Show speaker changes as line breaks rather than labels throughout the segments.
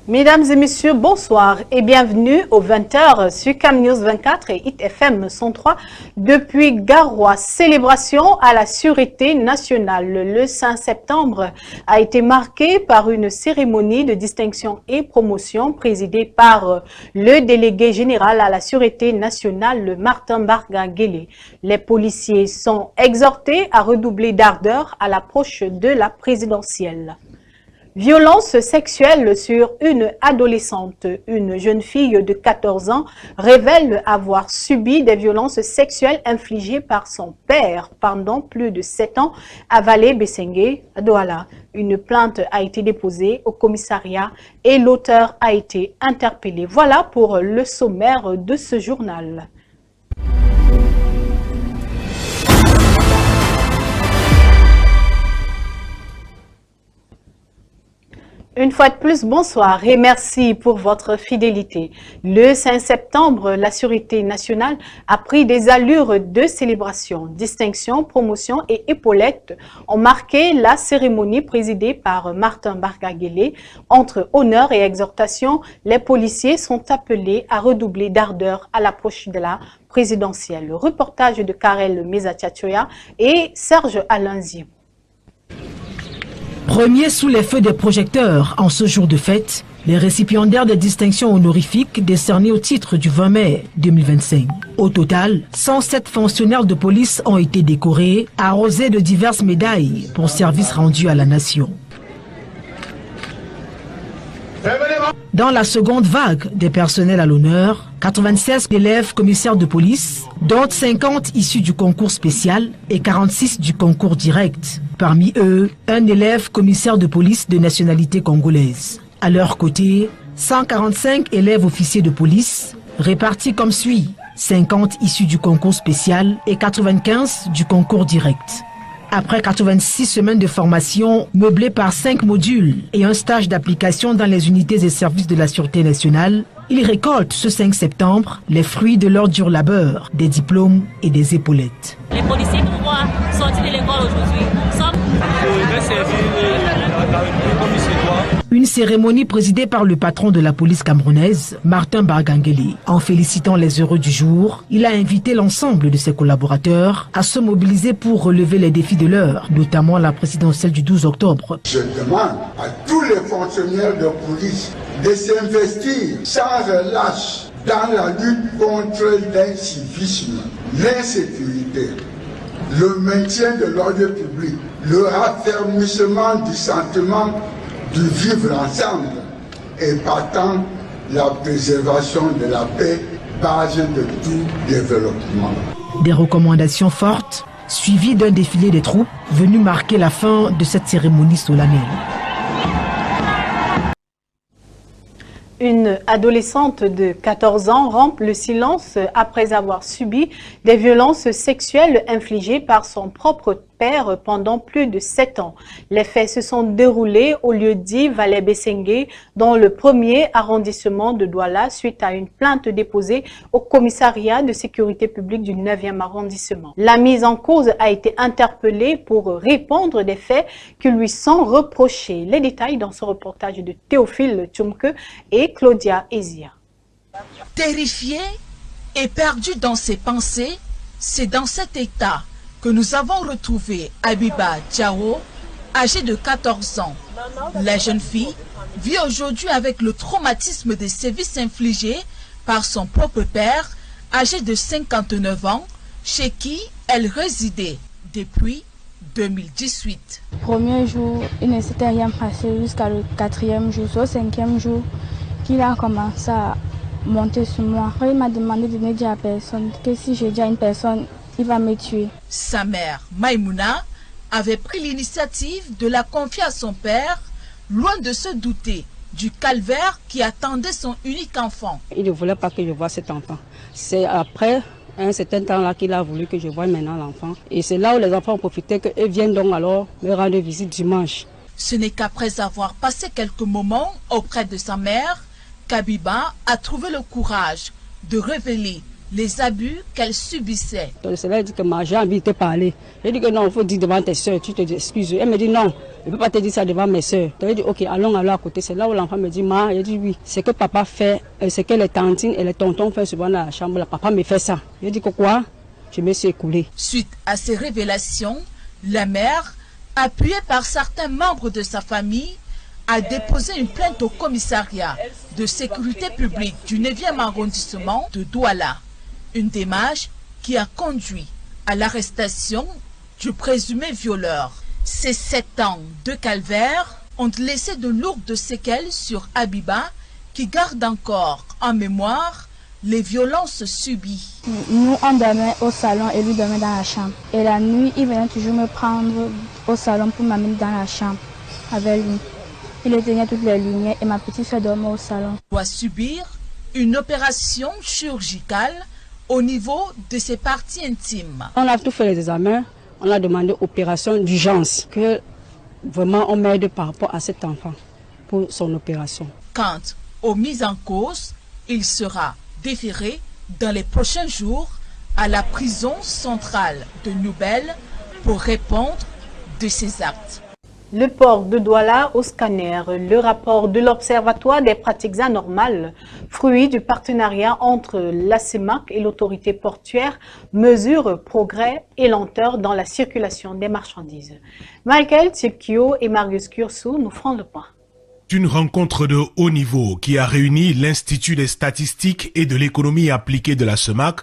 Mesdames et messieurs, bonsoir et bienvenue aux 20h sur Cam News 24 et Hit FM 103 depuis Garoua. Célébration à la sûreté nationale. Le 5 septembre a été marqué par une cérémonie de distinction et promotion présidée par le délégué général à la sûreté nationale, Martin Barga-Guélé. Les policiers sont exhortés à redoubler d'ardeur à l'approche de la présidentielle. Violence sexuelle sur une adolescente. Une jeune fille de 14 ans révèle avoir subi des violences sexuelles infligées par son père pendant plus de 7 ans à Valais-Bessengue, à Douala. Une plainte a été déposée au commissariat et l'auteur a été interpellé. Voilà pour le sommaire de ce journal. Une fois de plus, bonsoir et merci pour votre fidélité. Le 5 septembre, la sûreté nationale a pris des allures de célébration. Distinction, promotion et épaulettes ont marqué la cérémonie présidée par Martin Barga-Guélé. Entre honneur et exhortation, les policiers sont appelés à redoubler d'ardeur à l'approche de la présidentielle. Le reportage de Karel Mezatiatioya et Serge Alanzi.
Premiers sous les feux des projecteurs en ce jour de fête, les récipiendaires des distinctions honorifiques décernées au titre du 20 mai 2025. Au total, 107 fonctionnaires de police ont été décorés, arrosés de diverses médailles pour services rendus à la nation. Dans la seconde vague des personnels à l'honneur, 96 élèves commissaires de police, dont 50 issus du concours spécial et 46 du concours direct. Parmi eux, un élève commissaire de police de nationalité congolaise. À leur côté, 145 élèves officiers de police, répartis comme suit, 50 issus du concours spécial et 95 du concours direct. Après 86 semaines de formation meublées par 5 modules et un stage d'application dans les unités et services de la Sûreté nationale, ils récoltent ce 5 septembre les fruits de leur dur labeur, des diplômes et des épaulettes.
Les policiers pour moi sortis de l'école aujourd'hui sont...
Une cérémonie présidée par le patron de la police camerounaise, Martin Barga-Guélé. En félicitant les heureux du jour, il a invité l'ensemble de ses collaborateurs à se mobiliser pour relever les défis de l'heure, notamment la présidentielle du 12 octobre.
Je demande à tous les fonctionnaires de police de s'investir sans relâche dans la lutte contre l'incivisme, l'insécurité, le maintien de l'ordre public, le raffermissement du sentiment de vivre ensemble et partant la préservation de la paix, base de tout développement.
Des recommandations fortes, suivies d'un défilé des troupes, venu marquer la fin de cette cérémonie solennelle.
Une adolescente de 14 ans rompt le silence après avoir subi des violences sexuelles infligées par son propre père pendant plus de 7 ans. Les faits se sont déroulés au lieu-dit Valais-Bessengue dans le 1er arrondissement de Douala suite à une plainte déposée au commissariat de sécurité publique du 9e arrondissement. La mise en cause a été interpellée pour répondre des faits qui lui sont reprochés. Les détails dans ce reportage de Théophile Tchoumke et Claudia Ezia.
Terrifié et perdu dans ses pensées, c'est dans cet état que nous avons retrouvé Abiba Diao, âgée de 14 ans. La jeune fille vit aujourd'hui avec le traumatisme des sévices infligés par son propre père, âgé de 59 ans, chez qui elle résidait depuis 2018.
Premier jour, il ne s'était rien passé jusqu'à le 4e jour, au 5e jour, qu'il a commencé à monter sur moi. Après, il m'a demandé de ne dire à personne que si je dis à une personne, il va me tuer.
Sa mère, Maïmouna, avait pris l'initiative de la confier à son père, loin de se douter du calvaire qui attendait son unique enfant.
Il ne voulait pas que je voie cet enfant. C'est après un certain temps-là qu'il a voulu que je voie maintenant l'enfant. Et c'est là où les enfants ont profité qu'eux viennent donc alors me rendre visite dimanche.
Ce n'est qu'après avoir passé quelques moments auprès de sa mère qu'Abiba a trouvé le courage de révéler les abus qu'elle subissait.
C'est là, elle dit que j'ai envie de te parler. Elle dit que non, il faut dire devant tes soeurs, tu te excuses. Elle me dit non, je ne peux pas te dire ça devant mes soeurs. Elle dit ok, allons à côté. C'est là où l'enfant me dit, ma, elle dit oui, c'est que papa fait, c'est que les tantines et les tontons font souvent dans la chambre. Là, papa me fait ça. Elle dit que quoi? Je me suis écoulée.
Suite à ces révélations, la mère, appuyée par certains membres de sa famille, a déposé une plainte au commissariat de sécurité publique du 9e arrondissement de Douala. Une démarche qui a conduit à l'arrestation du présumé violeur. Ces 7 ans de calvaire ont laissé de lourdes séquelles sur Abiba, qui garde encore en mémoire les violences subies.
Nous, on dormait au salon et lui dormait dans la chambre. Et la nuit, il venait toujours me prendre au salon pour m'amener dans la chambre avec lui. Il éteignait toutes les lumières et ma petite fille dormait au salon.
Il doit subir une opération chirurgicale au niveau de ses parties intimes.
On a tout fait les examens, on a demandé opération d'urgence, que vraiment on m'aide par rapport à cet enfant pour son opération.
Quant aux mises en cause, il sera déféré dans les prochains jours à la prison centrale de Nouvelle pour répondre de ses actes.
Le port de Douala au scanner, le rapport de l'Observatoire des pratiques anormales, fruit du partenariat entre la CEMAC et l'autorité portuaire, mesure progrès et lenteur dans la circulation des marchandises. Michael Tchekio et Marius Kursou nous feront le point.
Une rencontre de haut niveau qui a réuni l'Institut des statistiques et de l'économie appliquée de la CEMAC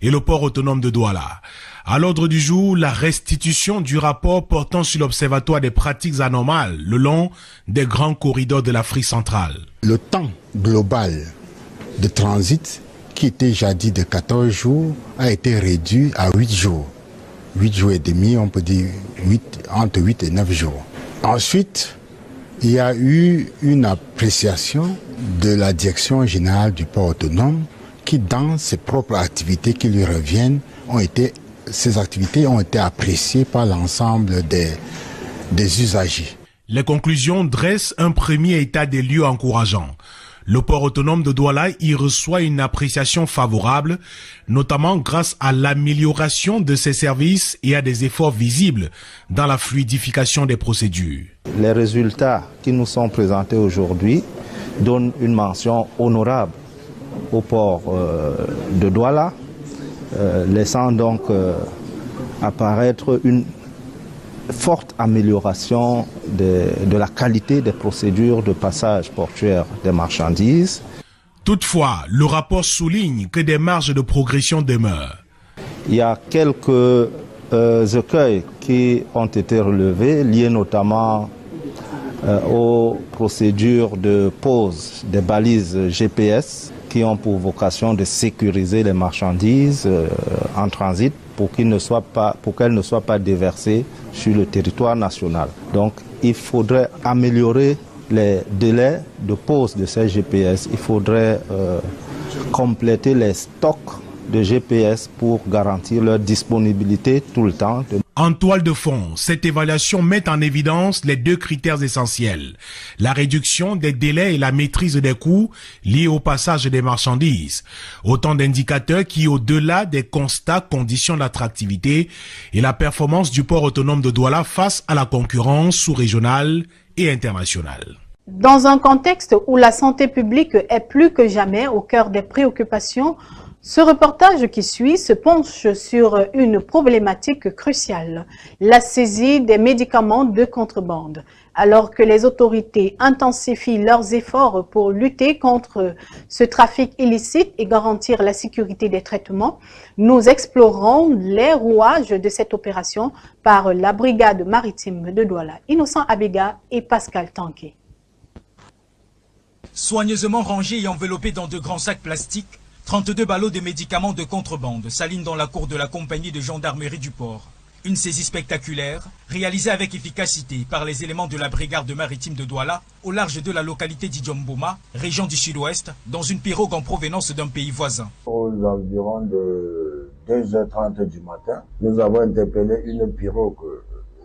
et le port autonome de Douala. À l'ordre du jour, la restitution du rapport portant sur l'Observatoire des pratiques anormales le long des grands corridors de l'Afrique centrale.
Le temps global de transit, qui était jadis de 14 jours, a été réduit à 8 jours. 8 jours et demi, on peut dire entre 8 et 9 jours. Ensuite, il y a eu une appréciation de la direction générale du port autonome qui, dans ses propres activités qui lui reviennent, ces activités ont été appréciées par l'ensemble des usagers.
Les conclusions dressent un premier état des lieux encourageant. Le port autonome de Douala y reçoit une appréciation favorable, notamment grâce à l'amélioration de ses services et à des efforts visibles dans la fluidification des procédures.
Les résultats qui nous sont présentés aujourd'hui donnent une mention honorable au port de Douala, laissant donc apparaître une forte amélioration de la qualité des procédures de passage portuaire des marchandises.
Toutefois, le rapport souligne que des marges de progression demeurent.
Il y a quelques écueils qui ont été relevés, liés notamment aux procédures de pose des balises GPS qui ont pour vocation de sécuriser les marchandises en transit pour qu'elles ne soient pas déversées sur le territoire national. Donc il faudrait améliorer les délais de pose de ces GPS. Il faudrait compléter les stocks de GPS pour garantir leur disponibilité tout le temps.
En toile de fond, cette évaluation met en évidence les deux critères essentiels. La réduction des délais et la maîtrise des coûts liés au passage des marchandises. Autant d'indicateurs qui, au-delà des constats, conditionnent l'attractivité et la performance du port autonome de Douala face à la concurrence sous-régionale et internationale.
Dans un contexte où la santé publique est plus que jamais au cœur des préoccupations, ce reportage qui suit se penche sur une problématique cruciale, la saisie des médicaments de contrebande. Alors que les autorités intensifient leurs efforts pour lutter contre ce trafic illicite et garantir la sécurité des traitements, nous explorons les rouages de cette opération par la brigade maritime de Douala, Innocent Abega et Pascal Tanké.
Soigneusement rangés et enveloppés dans de grands sacs plastiques, 32 ballots de médicaments de contrebande s'alignent dans la cour de la compagnie de gendarmerie du port. Une saisie spectaculaire, réalisée avec efficacité par les éléments de la brigade maritime de Douala, au large de la localité d'Idjomboma, région du sud-ouest, dans une pirogue en provenance d'un pays voisin.
Aux environs de 2h30 du matin, nous avons interpellé une pirogue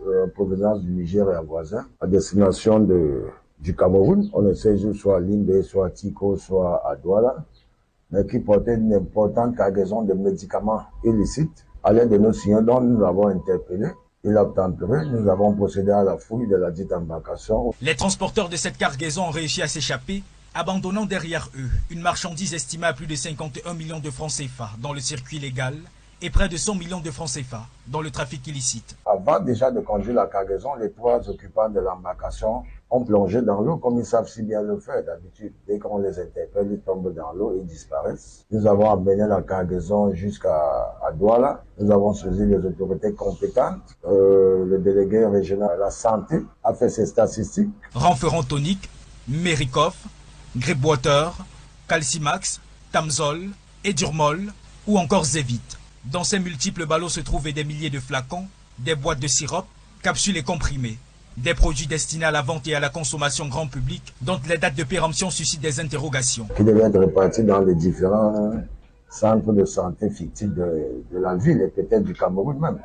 en provenance du Nigeria voisin, à destination du Cameroun. On est séjour soit à Limbe, soit à Tiko, soit à Douala.
mais qui portait une importante cargaison de médicaments illicites. À l'aide de nos signaux dont nous avons interpellé, il a obtempéré, nous avons procédé à la fouille de la dite embarcation.
Les transporteurs de cette cargaison ont réussi à s'échapper, abandonnant derrière eux une marchandise estimée à plus de 51 millions de francs CFA dans le circuit légal et près de 100 millions de francs CFA dans le trafic illicite.
Avant déjà de conduire la cargaison, les 3 occupants de l'embarcation ont plongé dans l'eau comme ils savent si bien le faire d'habitude. Dès qu'on les interpelle, ils tombent dans l'eau et disparaissent. Nous avons amené la cargaison jusqu'à Douala. Nous avons saisi les autorités compétentes. Le délégué régional de la santé a fait ses statistiques.
Renferrant tonique, Mérikoff, Gripwater, Calcimax, Tamzol, Edurmol ou encore Zevit. Dans ces multiples ballots se trouvaient des milliers de flacons, des boîtes de sirop, capsules et comprimés. Des produits destinés à la vente et à la consommation grand public, dont les dates de péremption suscitent des interrogations.
Qui devaient être répartis dans les différents centres de santé fictifs de la ville et peut-être du Cameroun même.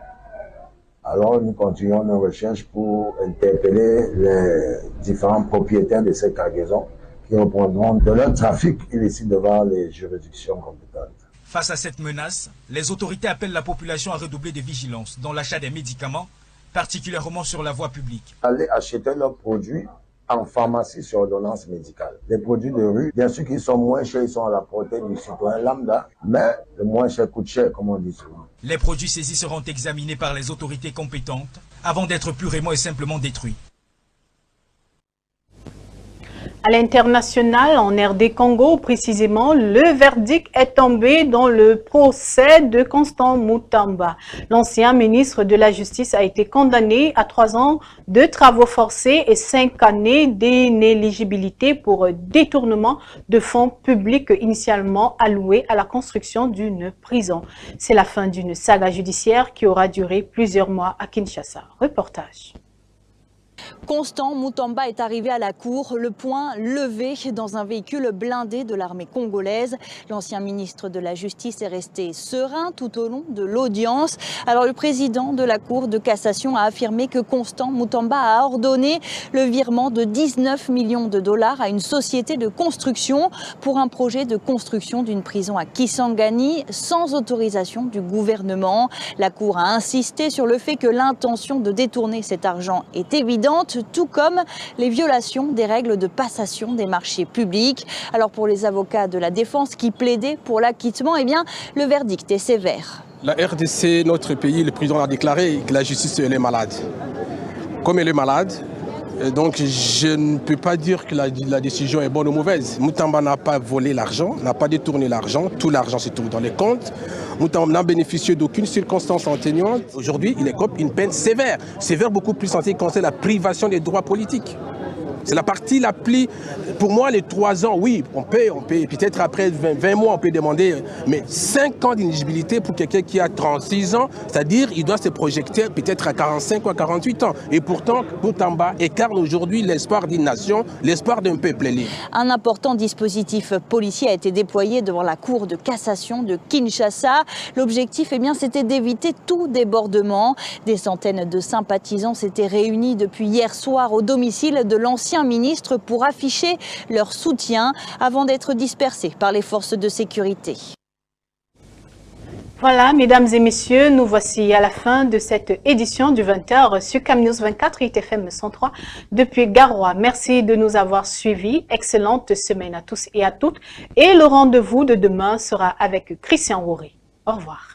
Alors nous continuons nos recherches pour interpeller les différents propriétaires de ces cargaisons qui reprendront de leur trafic illicite devant les juridictions compétentes.
Face à cette menace, les autorités appellent la population à redoubler de vigilance dans l'achat des médicaments, particulièrement sur la voie publique.
Aller acheter leurs produits en pharmacie sur ordonnance médicale. Les produits de rue, bien sûr qu'ils sont moins chers, ils sont à la portée du citoyen lambda, mais le moins cher coûte cher, comme on dit souvent.
Les produits saisis seront examinés par les autorités compétentes avant d'être purement et simplement détruits.
À l'international, en RD Congo précisément, le verdict est tombé dans le procès de Constant Mutamba. L'ancien ministre de la Justice a été condamné à 3 ans de travaux forcés et 5 années d'inéligibilité pour détournement de fonds publics initialement alloués à la construction d'une prison. C'est la fin d'une saga judiciaire qui aura duré plusieurs mois à Kinshasa. Reportage.
Constant Mutamba est arrivé à la cour, le poing levé dans un véhicule blindé de l'armée congolaise. L'ancien ministre de la Justice est resté serein tout au long de l'audience. Alors le président de la Cour de cassation a affirmé que Constant Mutamba a ordonné le virement de 19 millions de dollars à une société de construction pour un projet de construction d'une prison à Kisangani sans autorisation du gouvernement. La Cour a insisté sur le fait que l'intention de détourner cet argent est évidente, tout comme les violations des règles de passation des marchés publics. Alors pour les avocats de la défense qui plaidaient pour l'acquittement, eh bien, le verdict est sévère.
La RDC, notre pays, le président a déclaré que la justice elle est malade. Comme elle est malade, donc je ne peux pas dire que la décision est bonne ou mauvaise. Mutamba n'a pas volé l'argent, n'a pas détourné l'argent, tout l'argent se trouve dans les comptes. Mutamba n'a bénéficié d'aucune circonstance atténuante. Aujourd'hui, il écope une peine sévère, beaucoup plus sensible concernant la privation des droits politiques. C'est la partie la plus... Pour moi, les 3 ans, oui, on peut peut-être après 20 mois, on peut demander, mais 5 ans d'inéligibilité pour quelqu'un qui a 36 ans, c'est-à-dire il doit se projeter peut-être à 45 ou à 48 ans. Et pourtant, Mutamba écarne aujourd'hui l'espoir d'une nation, l'espoir d'un peuple libre.
Un important dispositif policier a été déployé devant la Cour de cassation de Kinshasa. L'objectif, eh bien, c'était d'éviter tout débordement. Des centaines de sympathisants s'étaient réunis depuis hier soir au domicile de l'ancien ministre pour afficher leur soutien avant d'être dispersés par les forces de sécurité.
Voilà, mesdames et messieurs, nous voici à la fin de cette édition du 20h sur Cam News 24 ITFM 103 depuis Garoua. Merci de nous avoir suivis. Excellente semaine à tous et à toutes. Et le rendez-vous de demain sera avec Christian Rouré. Au revoir.